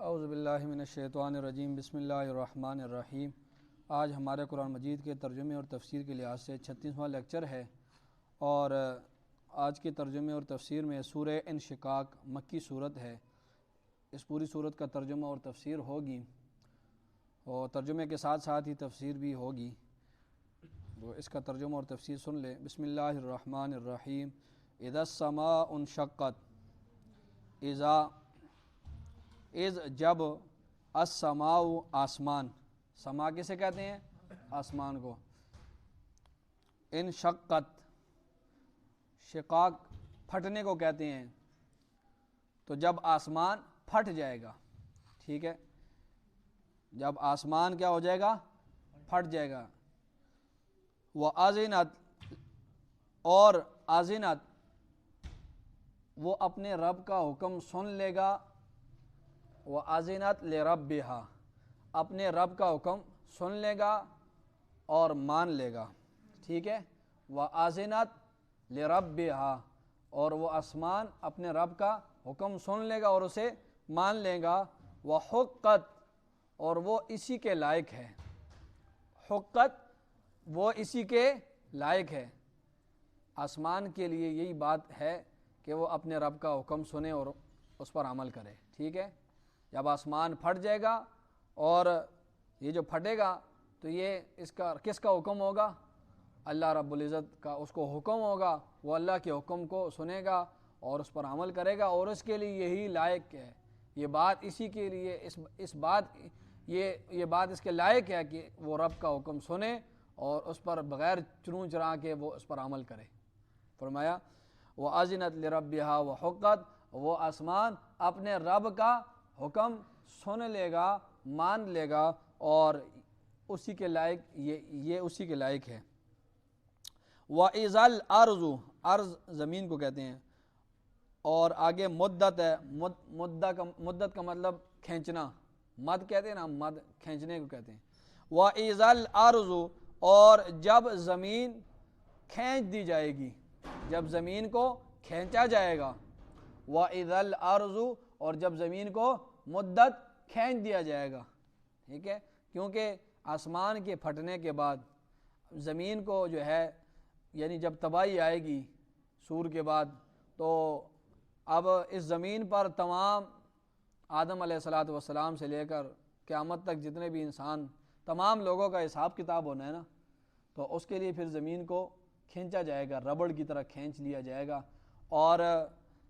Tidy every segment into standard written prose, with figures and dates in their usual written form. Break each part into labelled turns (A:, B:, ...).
A: اعوذ باللہ من الشیطان الرجیم بسم اللہ الرحمن الرحیم۔ آج ہمارے قرآن مجید کے ترجمے اور تفسیر کے لحاظ سے 36واں لیکچر ہے، اور آج کے ترجمے اور تفسیر میں سورہ انشقاق مکی صورت ہے۔ اس پوری صورت کا ترجمہ اور تفسیر ہوگی، اور ترجمے کے ساتھ ساتھ ہی تفسیر بھی ہوگی، تو اس کا ترجمہ اور تفسیر سن لیں۔ بسم اللہ الرحمن الرحیم۔ اذا السماء انشقت، از جب، السماء آسمان، سما کسے کہتے ہیں؟ آسمان کو۔ انشقت، شقاق پھٹنے کو کہتے ہیں، تو جب آسمان پھٹ جائے گا، ٹھیک ہے، جب آسمان کیا ہو جائے گا؟ پھٹ جائے گا۔ وَأَذِنَتْ، اور آذنت، وہ اپنے رب کا حکم سن لے گا۔ وَأَذِنَتْ لِرَبِّهَا، اپنے رب کا حکم سن لے گا اور مان لے گا، ٹھیک ہے۔ وَأَذِنَتْ لِرَبِّهَا، اور وہ آسمان اپنے رب کا حکم سن لے گا اور اسے مان لے گا۔ وَحُقَّتْ، اور وہ اسی کے لائق ہے۔ حقت، وہ اسی کے لائق ہے۔ آسمان کے لیے یہی بات ہے کہ وہ اپنے رب کا حکم سنے اور اس پر عمل کرے، ٹھیک ہے۔ جب آسمان پھٹ جائے گا، اور یہ جو پھٹے گا تو یہ کس کا حکم ہوگا؟ اللہ رب العزت کا، اس کو حکم ہوگا، وہ اللہ کے حکم کو سنے گا اور اس پر عمل کرے گا، اور اس کے لیے یہی لائق ہے۔ یہ بات اسی کے لیے یہ بات اس کے لائق ہے کہ وہ رب کا حکم سنے اور اس پر بغیر چروں چرا کے وہ اس پر عمل کرے۔ فرمایا وَأَذِنَتْ لِرَبِّهَا وَحُقَّتْ، وہ آسمان اپنے رب کا حکم سن لے گا، مان لے گا، اور اسی کے لائق، یہ اسی کے لائق ہے۔ وَإِذَا الْأَرْضُ، ارض زمین کو کہتے ہیں، اور آگے مدت ہے، مدت کا مطلب کھینچنا، مد کہتے ہیں نا، مد کھینچنے کو کہتے ہیں۔ وَإِذَا الْأَرْضُ، اور جب زمین کھینچ دی جائے گی، جب زمین کو کھینچا جائے گا۔ وَإِذَا الْأَرْضُ، اور جب زمین کو مدت کھینچ دیا جائے گا، ٹھیک ہے، کیونکہ آسمان کے پھٹنے کے بعد زمین کو جو ہے، یعنی جب تباہی آئے گی سور کے بعد، تو اب اس زمین پر تمام آدم علیہ السلام سے لے کر قیامت تک جتنے بھی انسان، تمام لوگوں کا حساب کتاب ہونا ہے نا، تو اس کے لیے پھر زمین کو کھینچا جائے گا، ربڑ کی طرح کھینچ لیا جائے گا، اور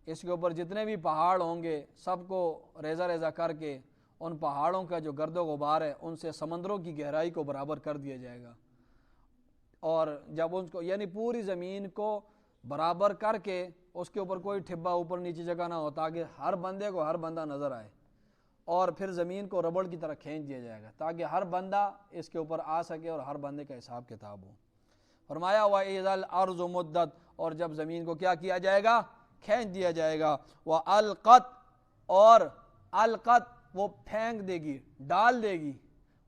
A: اس کے اوپر جتنے بھی پہاڑ ہوں گے سب کو ریزہ ریزہ کر کے ان پہاڑوں کا جو گرد و غبار ہے ان سے سمندروں کی گہرائی کو برابر کر دیا جائے گا، اور جب ان کو، یعنی پوری زمین کو برابر کر کے اس کے اوپر کوئی ٹھبا اوپر نیچے جگہ نہ ہو، تاکہ ہر بندے کو ہر بندہ نظر آئے، اور پھر زمین کو ربڑ کی طرح کھینچ دیا جائے گا تاکہ ہر بندہ اس کے اوپر آ سکے اور ہر بندے کا حساب کتاب ہو۔ فرمایا وَإِذَا الْأَرْضُ مُدَّتْ، اور جب زمین کو کیا کیا جائے گا؟ کھینچ دیا جائے گا۔ وَأَلْقَتْ، اور القت، وہ پھینک دے گی، ڈال دے گی۔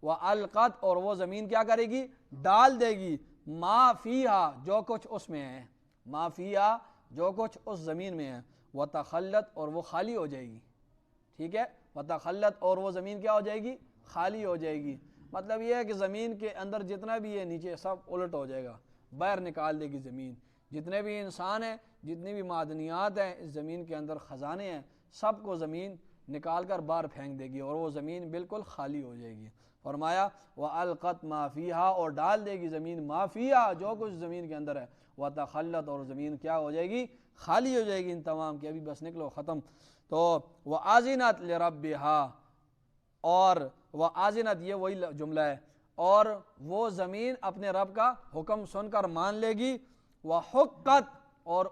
A: وَأَلْقَتْ، اور وہ زمین کیا کرے گی؟ ڈال دے گی۔ مَا فِيهَا، جو کچھ اس میں ہے، مَا فِيهَا، جو کچھ اس زمین میں ہے۔ وَتَخَلَّتْ، اور وہ خالی ہو جائے گی، ٹھیک ہے۔ وَتَخَلَّتْ، اور وہ زمین کیا ہو جائے گی؟ خالی ہو جائے گی۔ مطلب یہ ہے کہ زمین کے اندر جتنا بھی ہے نیچے سب الٹ ہو جائے گا، باہر نکال دے گی زمین، جتنے بھی انسان ہیں، جتنی بھی معدنیات ہیں اس زمین کے اندر، خزانے ہیں، سب کو زمین نکال کر باہر پھینک دے گی، اور وہ زمین بالکل خالی ہو جائے گی۔ فرمایا وَأَلْقَتْ مَا فِيهَا، اور ڈال دے گی زمین، مَا فِيهَا، جو کچھ زمین کے اندر ہے۔ وَتَخَلَّتْ، اور زمین کیا ہو جائے گی؟ خالی ہو جائے گی ان تمام کی، ابھی بس نکلو ختم۔ تو وَأَذِنَتْ لِرَبِّهَا، اور وَأَذِنَتْ، یہ وہی جملہ ہے، اور وہ زمین اپنے رب کا حکم سن کر مان لے گی۔ وَحُقَّتْ، اور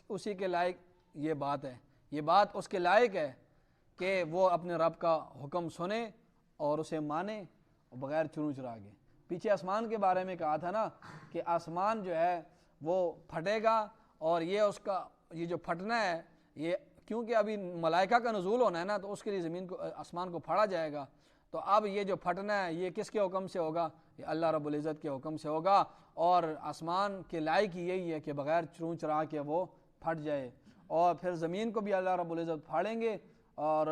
A: اسی کے لائق یہ بات ہے، یہ بات اس کے لائق ہے کہ وہ اپنے رب کا حکم سنے اور اسے مانے بغیر چروں چرا کے۔ پیچھے آسمان کے بارے میں کہا تھا نا کہ آسمان جو ہے وہ پھٹے گا، اور یہ اس کا، یہ جو پھٹنا ہے، یہ کیونکہ ابھی ملائکہ کا نزول ہونا ہے نا، تو اس کے لیے زمین کو، آسمان کو پھاڑا جائے گا، تو اب یہ جو پھٹنا ہے یہ کس کے حکم سے ہوگا؟ یہ اللہ رب العزت کے حکم سے ہوگا، اور آسمان کے لائق یہی ہے کہ بغیر چروں چرا کے وہ پھٹ جائے، اور پھر زمین کو بھی اللہ رب العزت پھاڑیں گے، اور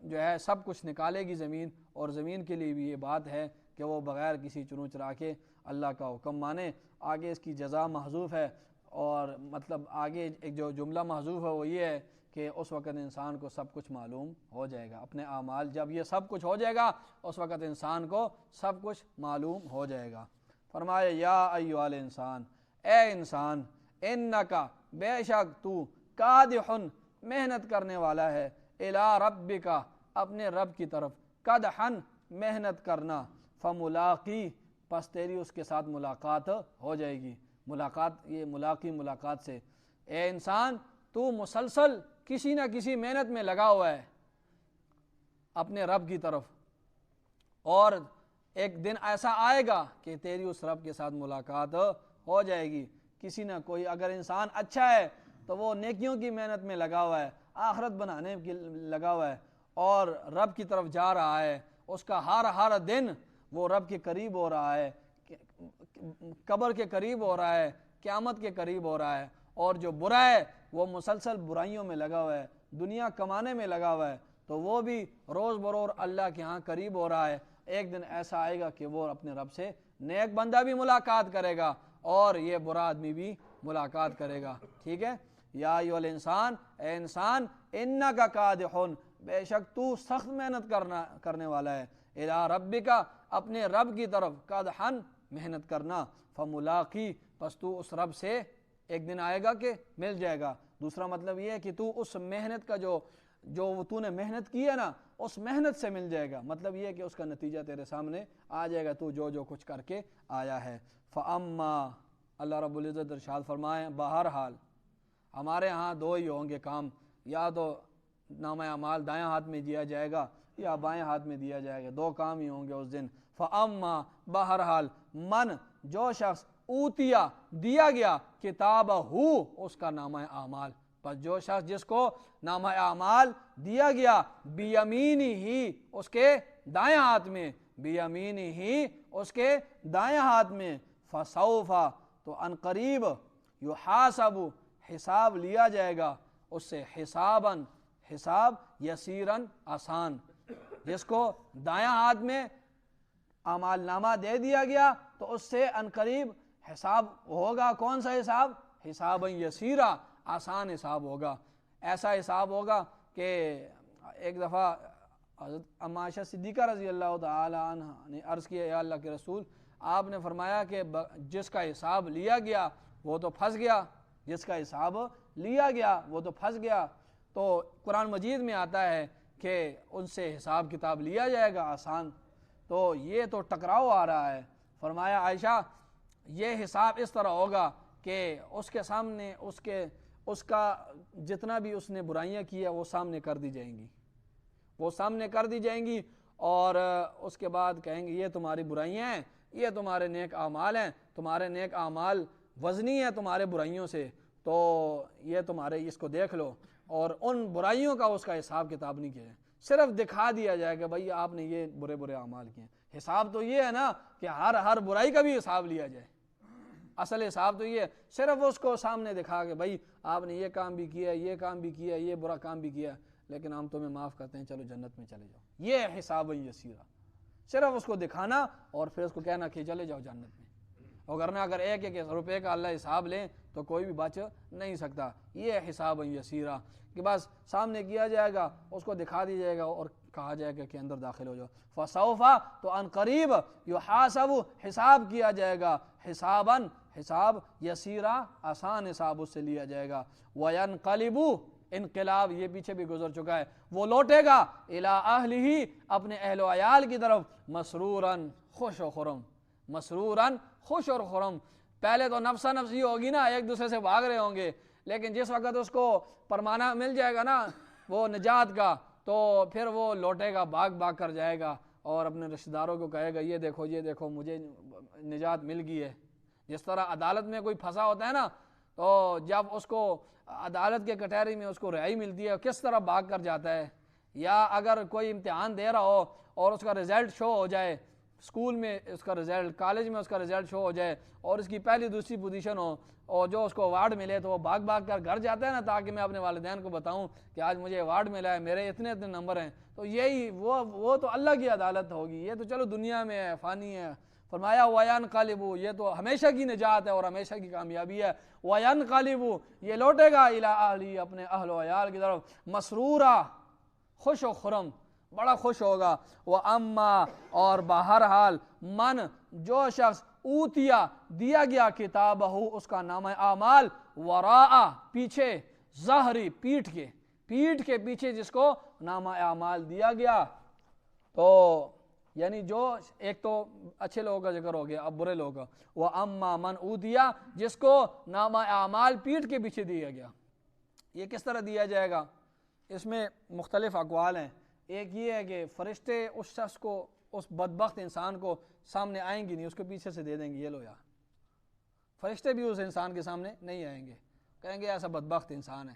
A: جو ہے سب کچھ نکالے گی زمین، اور زمین کے لیے بھی یہ بات ہے کہ وہ بغیر کسی چنو چرا کے اللہ کا حکم مانے۔ آگے اس کی جزا محذوف ہے، اور مطلب آگے ایک جو جملہ محذوف ہے وہ یہ ہے کہ اس وقت انسان کو سب کچھ معلوم ہو جائے گا، اپنے اعمال جب یہ سب کچھ ہو جائے گا اس وقت انسان کو سب کچھ معلوم ہو جائے گا۔ فرمایا یا ایھا الانسان، اے انسان، انکا بے شک تو، کادح محنت کرنے والا ہے، الی ربک اپنے رب کی طرف، کدحا محنت کرنا، فملاقی پس تیری اس کے ساتھ ملاقات ہو جائے گی۔ ملاقات، یہ ملاقی ملاقات سے، اے انسان تو مسلسل کسی نہ کسی محنت میں لگا ہوا ہے اپنے رب کی طرف، اور ایک دن ایسا آئے گا کہ تیری اس رب کے ساتھ ملاقات ہو جائے گی۔ کسی نہ کوئی، اگر انسان اچھا ہے تو وہ نیکیوں کی محنت میں لگا ہوا ہے، آخرت بنانے کی لگا ہوا ہے، اور رب کی طرف جا رہا ہے، اس کا ہر دن وہ رب کے قریب ہو رہا ہے، قبر کے قریب ہو رہا ہے، قیامت کے قریب ہو رہا ہے۔ اور جو برا ہے وہ مسلسل برائیوں میں لگا ہوا ہے، دنیا کمانے میں لگا ہوا ہے، تو وہ بھی روز بروز اللہ کے ہاں قریب ہو رہا ہے۔ ایک دن ایسا آئے گا کہ وہ اپنے رب سے نیک بندہ بھی ملاقات کرے گا اور یہ برا آدمی بھی ملاقات کرے گا، ٹھیک ہے۔ یا ایھا الانسان، اے انسان، انکا کادح بے شک تو سخت محنت کرنے والا ہے، الی ربک اپنے رب کی طرف، کدحا محنت کرنا، فملاقی پس تو اس رب سے ایک دن آئے گا کہ مل جائے گا۔ دوسرا مطلب یہ ہے کہ تو اس محنت کا جو تو نے محنت کی ہے نا، اس محنت سے مل جائے گا، مطلب یہ ہے کہ اس کا نتیجہ تیرے سامنے آ جائے گا، تو جو کچھ کر کے آیا ہے۔ فَأَمَّا، اللہ رب العزت ارشاد فرمائیں، بہرحال ہمارے ہاں دو ہی ہوں گے کام، یا تو نامہ اعمال دائیں ہاتھ میں دیا جائے گا یا بائیں ہاتھ میں دیا جائے گا، دو کام ہی ہوں گے اس دن۔ فَأَمَّا، بہرحال، من، جو شخص، اوتیا، دیا گیا، کتابہ، اس کا نامہ اعمال، پس جو شخص جس کو نامہ اعمال دیا گیا، بیمینی ہی، اس کے دائیں ہاتھ میں، بیمینی ہی، اس کے دائیں ہاتھ میں، فسوف، تو ان قریب، یحاسب، حساب لیا جائے گا اس سے، حساباً، حساب، یسیراً، آسان۔ جس کو دائیں ہاتھ میں اعمال نامہ دے دیا گیا تو اس سے ان قریب حساب ہوگا، کون سا حساب؟ حساباً یسیرا، آسان حساب ہوگا۔ ایسا حساب ہوگا کہ ایک دفعہ حضرت اما عائشہ صدیقہ رضی اللہ تعالی عنہ نے عرض کیا، یا اللہ کے رسول، آپ نے فرمایا کہ جس کا حساب لیا گیا وہ تو پھنس گیا، جس کا حساب لیا گیا وہ تو پھنس گیا۔ تو قرآن مجید میں آتا ہے کہ ان سے حساب کتاب لیا جائے گا آسان، تو یہ تو ٹکراؤ آ رہا ہے۔ فرمایا عائشہ یہ حساب اس طرح ہوگا کہ اس کے سامنے اس کا جتنا بھی اس نے برائیاں کی ہے وہ سامنے کر دی جائیں گی، وہ سامنے کر دی جائیں گی، اور اس کے بعد کہیں گے یہ تمہاری برائیاں ہیں، یہ تمہارے نیک اعمال ہیں، تمہارے نیک اعمال وزنی ہیں تمہارے برائیوں سے، تو یہ تمہارے اس کو دیکھ لو، اور ان برائیوں کا اس کا حساب کتاب نہیں کیا ہے، صرف دکھا دیا جائے کہ بھائی آپ نے یہ برے برے اعمال کیے ہیں۔ حساب تو یہ ہے نا کہ ہر برائی کا بھی حساب لیا جائے، اصل حساب تو یہ ہے، صرف اس کو سامنے دکھا کہ بھائی آپ نے یہ کام بھی کیا، یہ کام بھی کیا، یہ برا کام بھی کیا، لیکن ہم تمہیں معاف کرتے ہیں، چلو جنت میں چلے جاؤ، یہ حساب یسیرا، صرف اس کو دکھانا اور پھر اس کو کہنا کہ چلے جاؤ جنت میں، اگر ایک روپے کا اللہ حساب لیں تو کوئی بھی بچ نہیں سکتا۔ یہ حساب یسیرا کہ بس سامنے کیا جائے گا، اس کو دکھا دیا جائے گا اور کہا جائے گا کہ اندر داخل ہو جاؤ۔ فسوفا، تو ان قریب، یحاسب، حساب کیا جائے گا، حساباً، حساب، یسیرا، آسان حساب اس سے لیا جائے گا۔ وینقلب، انقلاب یہ پیچھے بھی گزر چکا ہے، وہ لوٹے گا، الی اہلہ، اپنے اہل و عیال کی طرف، مسروراً، خوش و خرم، مسروراً، خوش اور خرم۔ پہلے تو نفسا نفسی ہوگی نا، ایک دوسرے سے بھاگ رہے ہوں گے، لیکن جس وقت اس کو پرمانہ مل جائے گا نا وہ نجات کا، تو پھر وہ لوٹے گا، بھاگ کر جائے گا اور اپنے رشتہ داروں کو کہے گا یہ دیکھو مجھے نجات مل گئی ہے۔ جس طرح عدالت میں کوئی پھنسا ہوتا ہے نا، تو جب اس کو عدالت کے کٹہری میں اس کو رہائی ملتی ہے کس طرح بھاگ کر جاتا ہے، یا اگر کوئی امتحان دے رہا ہو اور اس کا رزلٹ شو ہو جائے، اسکول میں اس کا رزلٹ، کالج میں اس کا رزلٹ شو ہو جائے اور اس کی پہلی دوسری پوزیشن ہو اور جو اس کو ایوارڈ ملے تو وہ بھاگ بھاگ کر گھر جاتا ہے نا تاکہ میں اپنے والدین کو بتاؤں کہ آج مجھے ایوارڈ ملا ہے، میرے اتنے اتنے نمبر ہیں. تو یہی وہ تو اللہ کی عدالت ہوگی، یہ تو چلو دنیا میں ہے، فانی ہے. فرمایا وَيَنْقَلِبُ، یہ تو ہمیشہ کی نجات ہے اور ہمیشہ کی کامیابی ہے. وَيَنْقَلِبُ، یہ لوٹے گا اِلَىٰ أَهْلِهِ، اپنے اہل و عیال کی طرف، مسرورا، خوش و خرم، بڑا خوش ہوگا. وَأَمَّا، اور بہرحال، من، جو شخص، اوتیا، دیا گیا، کتابہ، اس کا نامہ اعمال، وراء، پیچھے، ظہری، پیٹھ کے پیچھے جس کو نامہ اعمال دیا گیا. تو یعنی جو ایک تو اچھے لوگوں کا ذکر ہو گیا، اب برے لوگوں کا. وَأَمَّا مَنْ أُوتِيَ، جس کو نامہ اعمال پیٹھ کے پیچھے دیا گیا. یہ کس طرح دیا جائے گا؟ اس میں مختلف اقوال ہیں. ایک یہ ہے کہ فرشتے اس شخص کو، اس بدبخت انسان کو سامنے آئیں گی نہیں، اس کو پیچھے سے دے دیں گے، یہ لو یار. فرشتے بھی اس انسان کے سامنے نہیں آئیں گے، کہیں گے ایسا بدبخت انسان ہے،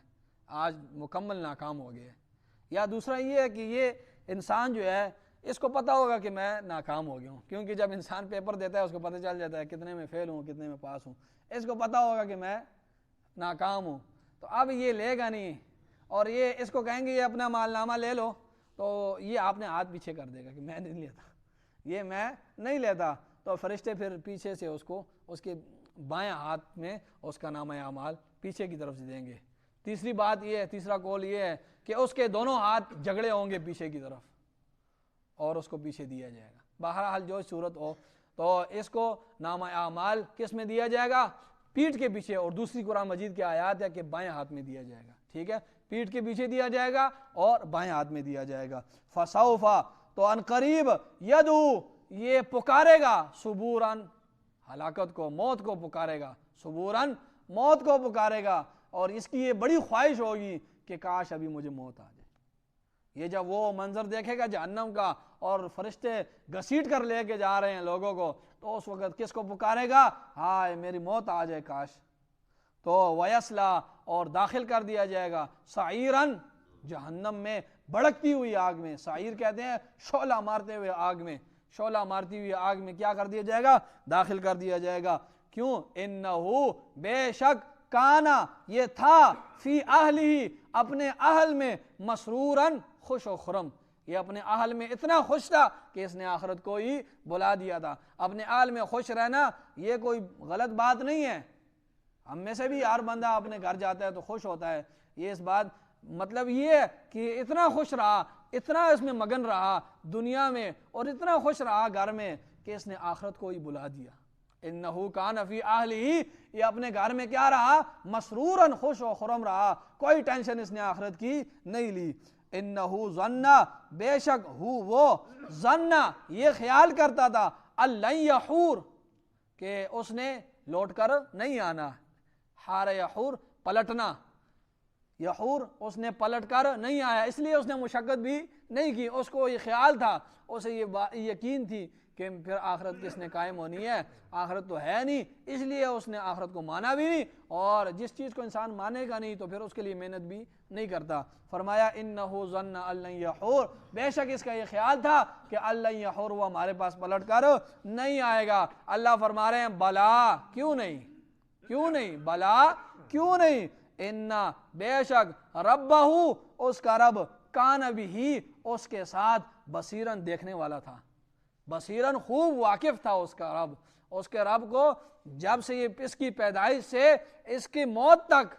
A: آج مکمل ناکام ہو گیا ہے. یا دوسرا یہ ہے کہ یہ انسان جو ہے اس کو پتہ ہوگا کہ میں ناکام ہو گیا ہوں، کیونکہ جب انسان پیپر دیتا ہے اس کو پتہ چل جاتا ہے کتنے میں فیل ہوں کتنے میں پاس ہوں. اس کو پتہ ہوگا کہ میں ناکام ہوں، تو اب یہ لے گا نہیں، اور یہ اس کو کہیں گے یہ اپنا مال نامہ لے لو، تو یہ آپ نے ہاتھ پیچھے کر دے گا کہ میں نہیں لیتا، یہ میں نہیں لیتا. تو فرشتے پھر پیچھے سے اس کو، اس کے بائیں ہاتھ میں اس کا نامہ اعمال پیچھے کی طرف سے دیں گے. تیسری بات یہ ہے، تیسرا قول یہ ہے کہ اس کے دونوں ہاتھ جھگڑے ہوں گے پیچھے کی طرف اور اس کو پیچھے دیا جائے گا. بہرحال جو صورت ہو، تو اس کو نامہ اعمال کس میں دیا جائے گا؟ پیٹھ کے پیچھے. اور دوسری قرآن مجید کی آیات ہے کہ بائیں ہاتھ میں دیا جائے گا. ٹھیک ہے، پیٹھ کے پیچھے دیا جائے گا اور بائیں ہاتھ میں دیا جائے گا. فَسَوْفَ، تو ان قریب، یدعو، یہ پکارے گا، سبوراً، ہلاکت کو، موت کو پکارے گا. سبوراً، موت کو پکارے گا، اور اس کی یہ بڑی خواہش ہوگی کہ کاش ابھی مجھے موت آ جائے. یہ جب وہ منظر دیکھے گا جہنم کا اور فرشتے گھسیٹ کر لے کے جا رہے ہیں لوگوں کو، تو اس وقت کس کو پکارے گا؟ ہائے میری موت آ جائے کاش. تو وَيَصْلَىٰ، اور داخل کر دیا جائے گا، سعیراً، جہنم میں، بھڑکتی ہوئی آگ میں. سعیر کہتے ہیں شعلہ مارتے ہوئے آگ میں، شعلہ مارتی ہوئی آگ میں کیا کر دیا جائے گا؟ داخل کر دیا جائے گا. کیوں؟ انہو، بے شک، کانا، یہ تھا، فی اہلہ، اپنے اہل میں، مسروراً، خوش و خرم. یہ اپنے اہل میں اتنا خوش تھا کہ اس نے آخرت کو ہی بلا دیا تھا. اپنے اہل میں خوش رہنا یہ کوئی غلط بات نہیں ہے. ہم میں سے بھی ہر بندہ اپنے گھر جاتا ہے تو خوش ہوتا ہے. یہ اس بات مطلب یہ ہے کہ اتنا خوش رہا، اتنا اس میں مگن رہا دنیا میں، اور اتنا خوش رہا گھر میں کہ اس نے آخرت کو ہی بلا دیا. انہو کان فی اہلہ، یہ اپنے گھر میں کیا رہا؟ مسروراً، خوش و خرم رہا، کوئی ٹینشن اس نے آخرت کی نہیں لی. انہو ظن، بے شک وہ ظن، یہ خیال کرتا تھا، اللن یحور، کہ اس نے لوٹ کر نہیں آنا. حار یحور، پلٹنا، یحور، اس نے پلٹ کر نہیں آیا، اس لیے اس نے مشقت بھی نہیں کی. اس کو یہ خیال تھا، اسے یہ یقین تھی کہ پھر آخرت کس نے قائم ہونی ہے، آخرت تو ہے نہیں، اس لیے اس نے آخرت کو مانا بھی نہیں. اور جس چیز کو انسان مانے گا نہیں تو پھر اس کے لیے محنت بھی نہیں کرتا. فرمایا انہو ظن اللن یحور، بے شک اس کا یہ خیال تھا کہ اللن یحور، وہ ہمارے پاس پلٹ کر نہیں آئے گا. اللہ فرما رہے ہیں بلا، کیوں نہیں، کیوں نہیں، بلا، کیوں نہیں. انا، بے شک، ربہ، اس کا رب، کان بہ، اس کے ساتھ، بصیراً، دیکھنے والا تھا. بصیراً، خوب واقف تھا اس کا رب. اس کے رب کو جب سے یہ اس کی پیدائش سے اس کی موت تک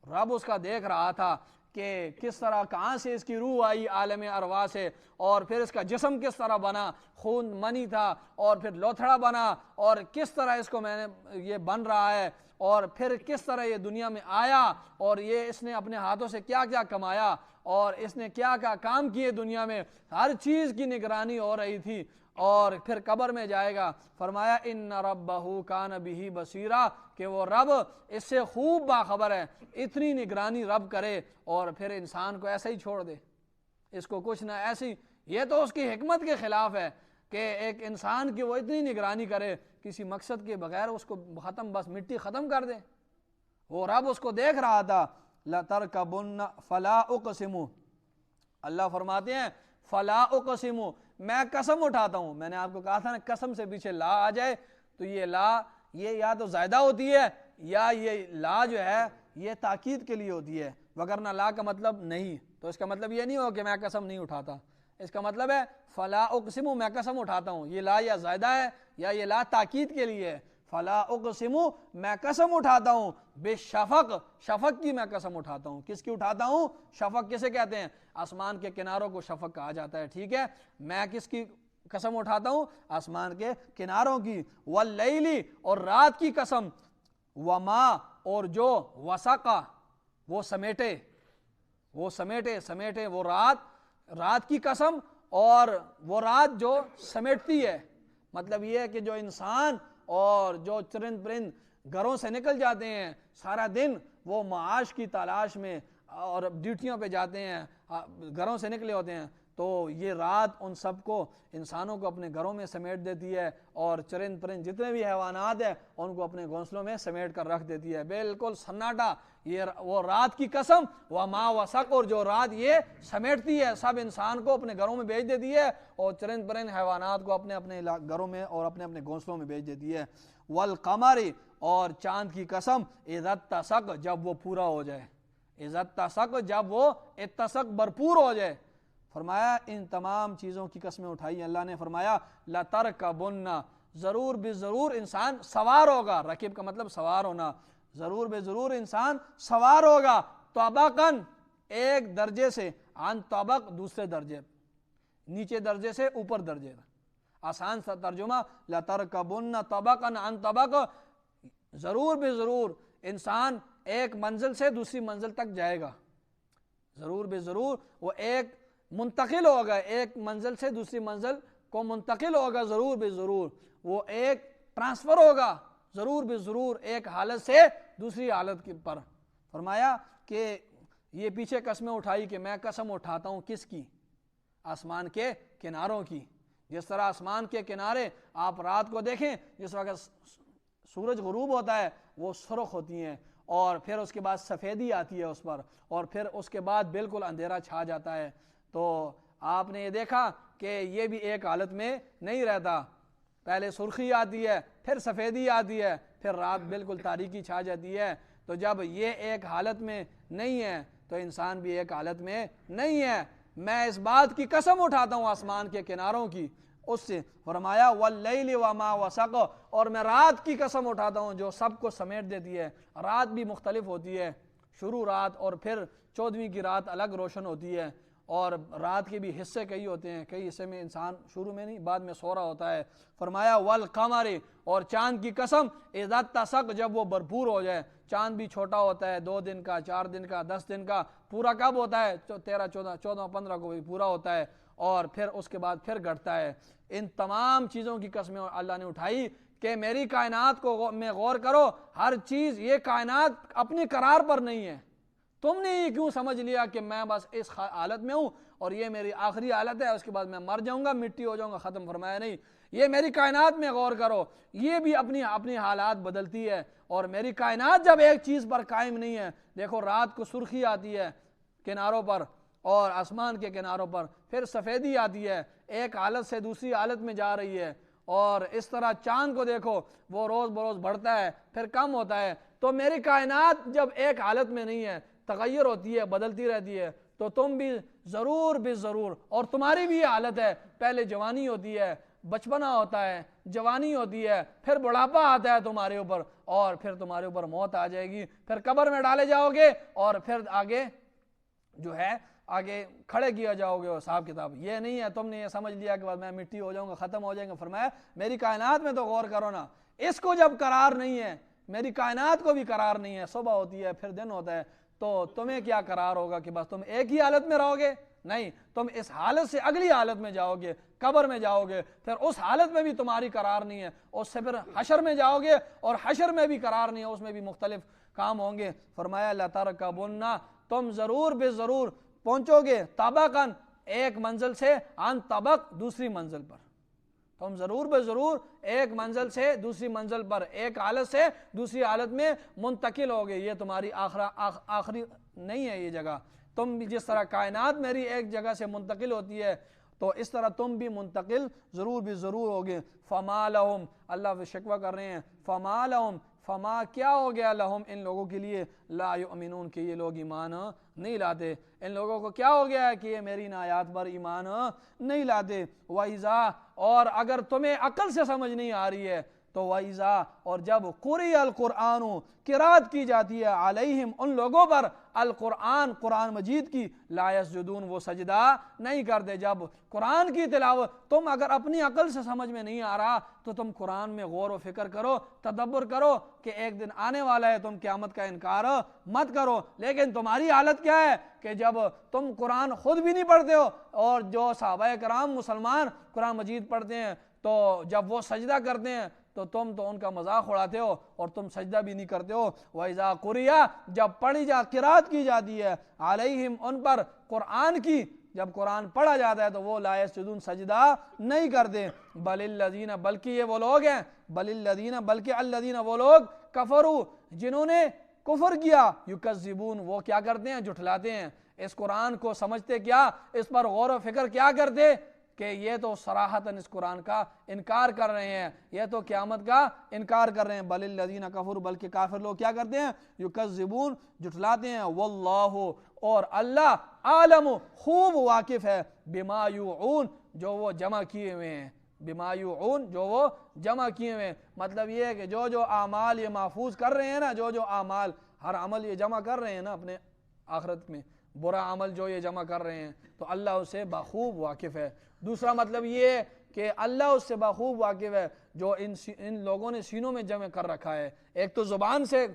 A: رب اس کا دیکھ رہا تھا کہ کس طرح، کہاں سے اس کی روح آئی عالم ارواح سے، اور پھر اس کا جسم کس طرح بنا، خون منی تھا اور پھر لوتھڑا بنا، اور کس طرح اس کو میں نے یہ بن رہا ہے، اور پھر کس طرح یہ دنیا میں آیا، اور یہ اس نے اپنے ہاتھوں سے کیا کیا کمایا، اور اس نے کیا کیا کام کیے دنیا میں، ہر چیز کی نگرانی ہو رہی تھی. اور پھر قبر میں جائے گا. فرمایا ان ربہ کان بہ بصیرا، کہ وہ رب اس سے خوب باخبر ہے. اتنی نگرانی رب کرے اور پھر انسان کو ایسے ہی چھوڑ دے، اس کو کچھ نہ ایسی، یہ تو اس کی حکمت کے خلاف ہے کہ ایک انسان کی وہ اتنی نگرانی کرے کسی مقصد کے بغیر، اس کو ختم، بس مٹی ختم کر دے. وہ رب اس کو دیکھ رہا تھا. لَتَرْكَبُنَّ فَلَا أُقْسِمُ، اللہ فرماتے ہیں فَلَا أُقْسِمُ، میں قسم اٹھاتا ہوں. میں نے آپ کو کہا تھا نا قسم سے پیچھے لا آ جائے تو یہ لا یہ یا تو زائدہ ہوتی ہے یا یہ لا جو ہے یہ تاکید کے لیے ہوتی ہے، وگرنہ لا کا مطلب نہیں. تو اس کا مطلب یہ نہیں ہو کہ میں قسم نہیں اٹھاتا، اس کا مطلب ہے فلا اقسم میں قسم اٹھاتا ہوں. یہ لا یا زائدہ ہے یا یہ لا تاکید کے لیے ہے. فلا اقسم میں قسم اٹھاتا ہوں بالشفق، شفق کی میں قسم اٹھاتا ہوں. کس کی اٹھاتا ہوں؟ شفق کسے کہتے ہیں؟ آسمان کے کناروں کو شفق کہا جاتا ہے. ٹھیک ہے، میں کس کی قسم اٹھاتا ہوں؟ آسمان کے کناروں کی. واللیل اور رات کی قسم. وما اور جو وسقا وہ سمیٹے وہ رات کی قسم، اور وہ رات جو سمیٹتی ہے. مطلب یہ ہے کہ جو انسان اور جو چرند پرند گھروں سے نکل جاتے ہیں سارا دن وہ معاش کی تلاش میں اور ڈیوٹیوں پہ جاتے ہیں، گھروں سے نکلے ہوتے ہیں، تو یہ رات ان سب کو انسانوں کو اپنے گھروں میں سمیٹ دیتی ہے، اور چرند پرند جتنے بھی حیوانات ہیں ان کو اپنے گھونسلوں میں سمیٹ کر رکھ دیتی ہے. بالکل سناٹا. یہ وہ رات کی قسم وما وسق، اور جو رات یہ سمیٹتی ہے سب انسان کو اپنے گھروں میں بھیج دیتی ہے، اور چرند پرند حیوانات کو اپنے اپنے گھروں میں اور اپنے اپنے گھونسلوں میں بھیج دیتی ہے. والقمر اور چاند کی قسم اذا اتسق جب وہ پورا ہو جائے. اذا اتسق جب وہ اتسق بھرپور ہو جائے. فرمایا ان تمام چیزوں کی قسمیں اٹھائی. اللہ نے فرمایا لترکبن ضرور بے ضرور انسان سوار ہوگا. رکب کا مطلب سوار ہونا. ضرور بے ضرور انسان سوار ہوگا. طبقاً ایک درجے سے، عن طبق دوسرے درجے، نیچے درجے سے اوپر درجے. آسان سا ترجمہ لترکبن طبقاً عن طبق، ضرور بے ضرور انسان ایک منزل سے دوسری منزل تک جائے گا. ضرور بے ضرور وہ ایک منتقل ہوگا، ایک منزل سے دوسری منزل کو منتقل ہوگا. ضرور بے ضرور وہ ایک ٹرانسفر ہوگا. ضرور بے ضرور ایک حالت سے دوسری حالت کے پر. فرمایا کہ یہ پیچھے قسمیں اٹھائی کہ میں قسم اٹھاتا ہوں کس کی؟ آسمان کے کناروں کی. جس طرح آسمان کے کنارے آپ رات کو دیکھیں جس وقت سورج غروب ہوتا ہے وہ سرخ ہوتی ہیں، اور پھر اس کے بعد سفیدی آتی ہے اس پر، اور پھر اس کے بعد بالکل اندھیرا چھا جاتا ہے. تو آپ نے یہ دیکھا کہ یہ بھی ایک حالت میں نہیں رہتا. پہلے سرخی آتی ہے، پھر سفیدی آتی ہے، پھر رات بالکل تاریکی چھا جاتی ہے. تو جب یہ ایک حالت میں نہیں ہے تو انسان بھی ایک حالت میں نہیں ہے. میں اس بات کی قسم اٹھاتا ہوں آسمان کے کناروں کی. اس سے فرمایا واللیل وما وسق، اور میں رات کی قسم اٹھاتا ہوں جو سب کو سمیٹ دیتی ہے. رات بھی مختلف ہوتی ہے، شروع رات اور پھر 14ویں کی رات الگ روشن ہوتی ہے، اور رات کے بھی حصے کئی ہوتے ہیں، کئی حصے میں انسان شروع میں نہیں بعد میں سو رہا ہوتا ہے. فرمایا والقمر اور چاند کی قسم اذا اتسق جب وہ بھرپور ہو جائے. چاند بھی چھوٹا ہوتا ہے، 2 دن کا، 4 دن کا، 10 دن کا. پورا کب ہوتا ہے؟ 13 14 15 کو بھی پورا ہوتا ہے، اور پھر اس کے بعد پھر گھٹتا ہے. ان تمام چیزوں کی قسمیں اللہ نے اٹھائی کہ میری کائنات کو میں غور کرو. ہر چیز یہ کائنات اپنے قرار پر نہیں ہے. تم نے یہ کیوں سمجھ لیا کہ میں بس اس حالت میں ہوں اور یہ میری آخری حالت ہے، اس کے بعد میں مر جاؤں گا، مٹی ہو جاؤں گا، ختم. فرمایا نہیں، یہ میری کائنات میں غور کرو، یہ بھی اپنی حالات بدلتی ہے. اور میری کائنات جب ایک چیز پر قائم نہیں ہے، دیکھو رات کو سرخی آتی ہے کناروں پر اور آسمان کے کناروں پر، پھر سفیدی آتی ہے، ایک حالت سے دوسری حالت میں جا رہی ہے. اور اس طرح چاند کو دیکھو وہ روز بروز بڑھتا ہے پھر کم ہوتا ہے. تو میری کائنات جب ایک حالت میں نہیں ہے، تغیر ہوتی ہے، بدلتی رہتی ہے. تو تم بھی ضرور بے ضرور، اور تمہاری بھی یہ حالت ہے، پہلے جوانی ہوتی ہے، بچپنا ہوتا ہے، جوانی ہوتی ہے، پھر بڑھاپا آتا ہے تمہارے اوپر، اور پھر تمہارے اوپر موت آ جائے گی، پھر قبر میں ڈالے جاؤ گے، اور پھر آگے جو ہے آگے کھڑے کیا جاؤ گے حساب کتاب. یہ نہیں ہے تم نے یہ سمجھ لیا کہ میں مٹی ہو جاؤں گا، ختم ہو جائیں گا. فرمایا میری کائنات میں تو غور کرو نا. اس کو جب قرار نہیں ہے، میری کائنات کو بھی قرار نہیں ہے، صبح ہوتی ہے پھر دن ہوتا ہے، تو تمہیں کیا قرار ہوگا کہ بس تم ایک ہی حالت میں رہو گے؟ نہیں، تم اس حالت سے اگلی حالت میں جاؤ گے، قبر میں جاؤ گے، پھر اس حالت میں بھی تمہاری قرار نہیں ہے، اس سے پھر حشر میں جاؤ گے اور حشر میں بھی قرار نہیں ہے، اس میں بھی مختلف کام ہوں گے. فرمایا لترکبن تم ضرور بے ضرور پہنچو گے طبقاً ایک منزل سے عن طبق دوسری منزل پر. تم ضرور بے ضرور ایک منزل سے دوسری منزل پر، ایک حالت سے دوسری حالت میں منتقل ہوگے. یہ تمہاری آخری نہیں ہے یہ جگہ. تم بھی جس طرح کائنات میری ایک جگہ سے منتقل ہوتی ہے تو اس طرح تم بھی منتقل ضرور بھی ضرور ہوگے. فما لہم، اللہ شکوہ کر رہے ہیں، فما لہم، فما کیا ہو گیا لہم ان لوگوں کے لیے، لا یؤمنون کہ یہ لوگ ایمان نہیں لاتے. ان لوگوں کو کیا ہو گیا ہے کہ یہ میری آیات پر ایمان نہیں لاتے. وَإِذَا، اور اگر تمہیں عقل سے سمجھ نہیں آ رہی ہے تو وَإِذَا، اور جب قُرِئَ القرآن، قرات کی جاتی ہے، علیہم ان لوگوں پر، القرآن قرآن مجید کی، لا یسجدون وہ سجدہ نہیں کرتے. جب قرآن کی تلاوت، تم اگر اپنی عقل سے سمجھ میں نہیں آ رہا تو تم قرآن میں غور و فکر کرو، تدبر کرو کہ ایک دن آنے والا ہے، تم قیامت کا انکار مت کرو. لیکن تمہاری حالت کیا ہے کہ جب تم قرآن خود بھی نہیں پڑھتے ہو، اور جو صحابہ کرام مسلمان قرآن مجید پڑھتے ہیں تو جب وہ سجدہ کرتے ہیں تو تم تو ان کا مذاق اڑاتے ہو اور تم سجدہ بھی نہیں کرتے ہو. وَإِذَا قُرِئَ، جب پڑھی قرات کی جاتی ہے، علیہم ان پر، قرآن کی، جب قرآن پڑھا جاتا ہے تو وہ لا یسجدون سجدہ نہیں کرتے. بل الذین، بلکہ یہ وہ لوگ ہیں، بل الذین، بلکہ الذین وہ لوگ، کفروا جنہوں نے کفر کیا، یکذبون وہ کیا کرتے ہیں، جھٹلاتے ہیں. اس قرآن کو سمجھتے کیا، اس پر غور و فکر کیا کرتے کہ یہ تو صراحتاً اس قرآن کا انکار کر رہے ہیں، یہ تو قیامت کا انکار کر رہے ہیں. بل الذین کفروا، بلکہ کافر لوگ کیا کرتے ہیں، یکذبون جھٹلاتے ہیں. واللہ، اور اللہ، عالم خوب واقف ہے، بما یوعون جو وہ جمع کیے ہوئے ہیں، بما یوعون جو وہ جمع کیے ہوئے ہیں. مطلب یہ ہے کہ جو اعمال یہ محفوظ کر رہے ہیں نا، جو اعمال، ہر عمل یہ جمع کر رہے ہیں نا اپنے آخرت میں، برا عمل جو یہ جمع کر رہے ہیں تو اللہ اسے بخوب واقف ہے. دوسرا مطلب یہ ہے کہ اللہ اس سے بخوب واقف ہے جو ان لوگوں نے سینوں میں جمع کر رکھا ہے. ایک تو زبان سے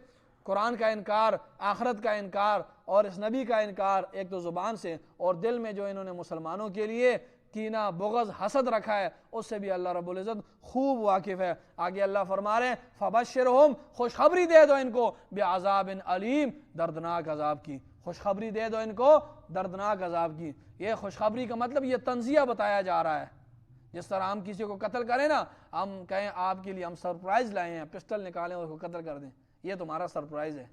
A: قرآن کا انکار، آخرت کا انکار اور اس نبی کا انکار، ایک تو زبان سے، اور دل میں جو انہوں نے مسلمانوں کے لیے کینہ، بغض، حسد رکھا ہے، اس سے بھی اللہ رب العزت خوب واقف ہے. آگے اللہ فرما رہے ہیں فبشرہم، خوشخبری دے دو ان کو، بعذاب علیم، دردناک عذاب کی. خوشخبری دے دو ان کو دردناک عذاب کی. یہ خوشخبری کا مطلب یہ تنزیہ بتایا جا رہا ہے. جس طرح ہم کسی کو قتل کریں نا، ہم کہیں آپ کے لیے ہم سرپرائز لائے ہیں، پسٹل نکالیں اور اس کو قتل کر دیں، یہ تمہارا سرپرائز ہے،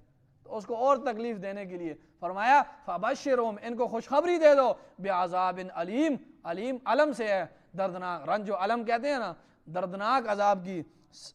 A: تو اس کو اور تکلیف دینے کے لیے فرمایا فبشرہم ان کو خوشخبری دے دو، بعذاب علیم، علیم علم سے ہے، دردناک، رنج و علم کہتے ہیں نا، دردناک عذاب کی.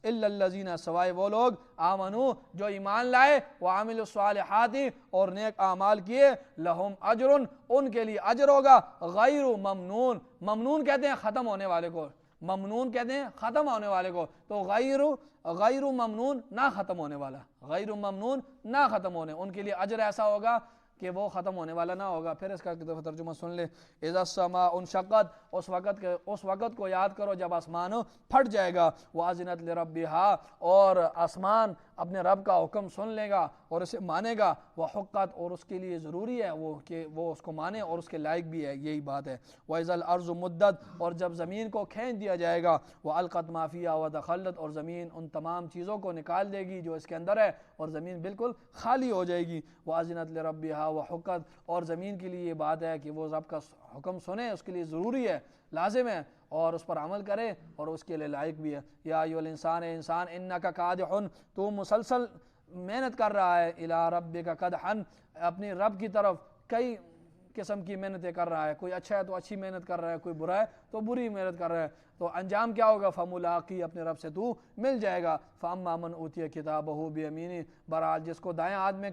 A: الا الذین، سوائے وہ لوگ، آمنو جو ایمان لائے، وعملوا الصالحات اور نیک اعمال کیے، لہم اجر ان کے لیے اجر ہوگا، غیر ممنون، ممنون کہتے ہیں ختم ہونے والے کو، ممنون کہتے ہیں ختم ہونے والے کو، تو غیر ممنون نہ ختم ہونے والا، غیر ممنون نہ ختم ہونے، ان کے لیے اجر ایسا ہوگا کہ وہ ختم ہونے والا نہ ہوگا. پھر اس کا ترجمہ سن لے. اذا السماء انشقت، اس وقت کو یاد کرو جب آسمان پھٹ جائے گا. واذنت لربها، اور آسمان اپنے رب کا حکم سن لے گا اور اسے مانے گا. وحقت، اور اس کے لیے ضروری ہے وہ کہ وہ اس کو مانے اور اس کے لائق بھی ہے، یہی بات ہے. واذا الارض مدت، اور جب زمین کو کھینچ دیا جائے گا. والقت ما فیہا ودخلت، اور زمین ان تمام چیزوں کو نکال دے گی جو اس کے اندر ہے اور زمین بالکل خالی ہو جائے گی. واذنت لربها وحقت، اور زمین کے لیے یہ بات ہے کہ وہ رب کا حکم سنے، اس کے لیے ضروری ہے، لازم ہے، اور اس پر عمل کرے اور اس کے لیے لائق بھی ہے. یا ایھا الانسان، انسان، انک کادح، تو مسلسل محنت کر رہا ہے، الی ربک کدحا، اپنی رب کی طرف کئی قسم کی محنتیں کر رہا ہے، کوئی اچھا ہے تو اچھی محنت کر رہا ہے، کوئی برا ہے تو بری محنت کر رہا ہے، تو انجام کیا ہوگا؟ فملاقی، اپنے رب سے تو مل جائے گا. فاما من اوتی کتابہ بیمینہ، بہرحال جس کو دائیں ہاتھ میں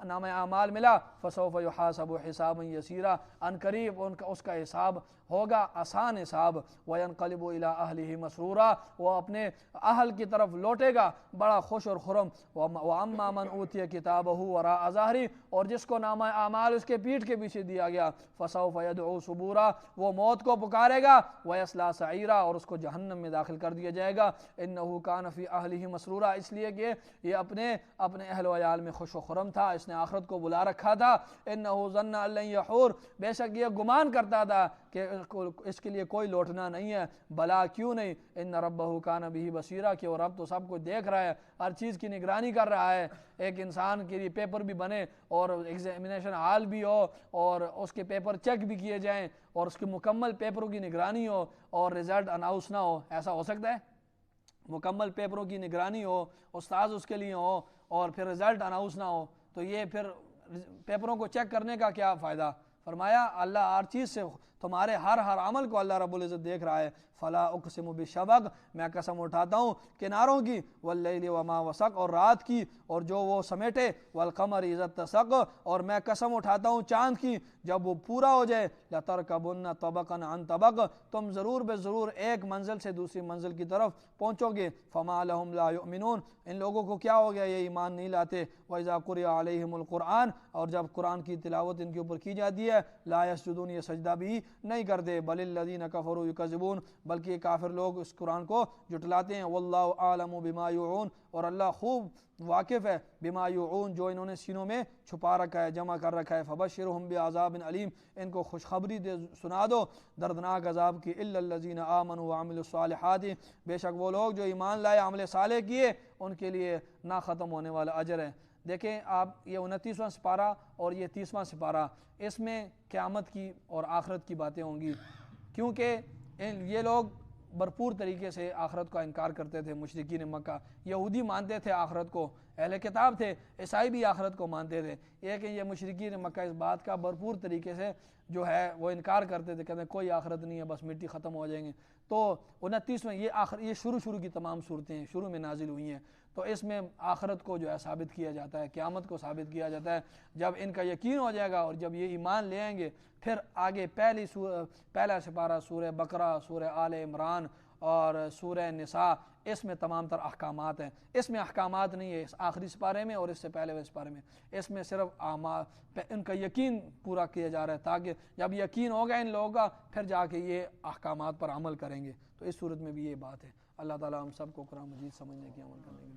A: نامہ اعمال ملا، فسوف یحاسب حسابا یسیرا، ان قریب اس کا حساب ہوگا آسان حساب. وینقلب الی اہلہ مسرورا، وہ اپنے اہل کی طرف لوٹے گا بڑا خوش اور خرم. واما من اوتی کتابہ وراء ظہری، اور جس کو نامہ اعمال اس کے پیٹھ کے پیچھے دیا گیا، فسوف یدعو ثبورا، وہ موت کو پکارے گا. ویصلی سعیرا، اور اس کو جہنم میں داخل کر دیا جائے گا. انہ کان فی اہلہ مسرورا، اس لیے کہ یہ اپنے اہل و عیال میں خوش و خرم تھا، اس نے آخرت کو بلا رکھا تھا. انہ ظن ان لن یحور، بے شک یہ گمان کرتا تھا کہ اس کے لیے کوئی لوٹنا نہیں ہے. بلا، کیوں نہیں، ان ربہ کان بہ بصیرا، کہ وہ رب تو سب کو دیکھ رہا ہے، ہر چیز کی نگرانی کر رہا ہے. ایک انسان کے لیے پیپر بھی بنے اور ایگزامینیشن ہال بھی ہو اور اس کے پیپر چیک بھی کیے جائیں اور اس کے مکمل پیپروں کی نگرانی ہو اور رزلٹ اناؤنس نہ ہو، ایسا ہو سکتا ہے؟ مکمل پیپروں کی نگرانی ہو، استاذ اس کے لیے ہو اور پھر رزلٹ اناؤنس نہ ہو، تو یہ پھر پیپروں کو چیک کرنے کا کیا فائدہ؟ فرمایا اللہ ہر چیز سے تمہارے ہر عمل کو اللہ رب العزت دیکھ رہا ہے۔ فلا اقسم بالشفق، میں قسم اٹھاتا ہوں کناروں کی، واللیل وما وسق، اور رات کی اور جو وہ سمیٹے، والقمر اذا اتسق، اور میں قسم اٹھاتا ہوں چاند کی جب وہ پورا ہو جائے، لترکبن طبقا عن طبق، تم ضرور بے ضرور ایک منزل سے دوسری منزل کی طرف پہنچو گے۔ فما لهم لا یؤمنون، ان لوگوں کو کیا ہو گیا یہ ایمان نہیں لاتے۔ وَإِذَا قُرِئَ عَلَيْهِمُ الْقُرْآنُ، اور جب قرآن کی تلاوت ان کے اوپر کی جاتی ہے، لا یسجدون، یہ سجدہ بھی نہیں کرتے، بل الذین کفروا یکذبون، بلکہ یہ کافر لوگ اس قرآن کو جھٹلاتے ہیں۔ واللہ اعلم بما یوعون، اور اللہ خوب واقف ہے بما یوعون، جو انہوں نے سینوں میں چھپا رکھا ہے، جمع کر رکھا ہے۔ فبشرہم بعذاب علیم، ان کو خوشخبری دے سنا دو دردناک عذاب کی۔ الا الذین آمنوا وعملوا الصالحات، بے شک وہ لوگ جو ایمان لائے عمل صالح کیے، ان کے لیے نہ ختم ہونے والا اجر ہے۔ دیکھیں آپ یہ 29واں سپارہ اور یہ 30واں سپارہ، اس میں قیامت کی اور آخرت کی باتیں ہوں گی، کیونکہ یہ لوگ بھرپور طریقے سے آخرت کا انکار کرتے تھے۔ مشرکین مکہ، یہودی مانتے تھے آخرت کو، اہل کتاب تھے، عیسائی بھی آخرت کو مانتے تھے، لیکن یہ مشرکین مکہ اس بات کا بھرپور طریقے سے جو ہے وہ انکار کرتے تھے، کہتے ہیں کوئی آخرت نہیں ہے، بس مٹی ختم ہو جائیں گے۔ تو 29 میں یہ شروع کی تمام صورتیں شروع میں نازل ہوئی ہیں، تو اس میں آخرت کو جو ہے ثابت کیا جاتا ہے، قیامت کو ثابت کیا جاتا ہے۔ جب ان کا یقین ہو جائے گا اور جب یہ ایمان لے آئیں گے، پھر آگے پہلا سپارہ سورہ بقرہ، سورہ آل عمران اور سورہ نساء، اس میں تمام تر احکامات ہیں۔ اس میں احکامات نہیں ہے اس آخری سپارے میں اور اس سے پہلے والے سپارے میں، اس میں صرف ان کا یقین پورا کیا جا رہا ہے، تاکہ جب یقین ہوگا ان لوگوں کا، پھر جا کے یہ احکامات پر عمل کریں گے۔ تو اس صورت میں بھی یہ بات ہے۔ اللہ تعالیٰ ہم سب کو قرآن مجید سمجھنے کی عمل کرنے کی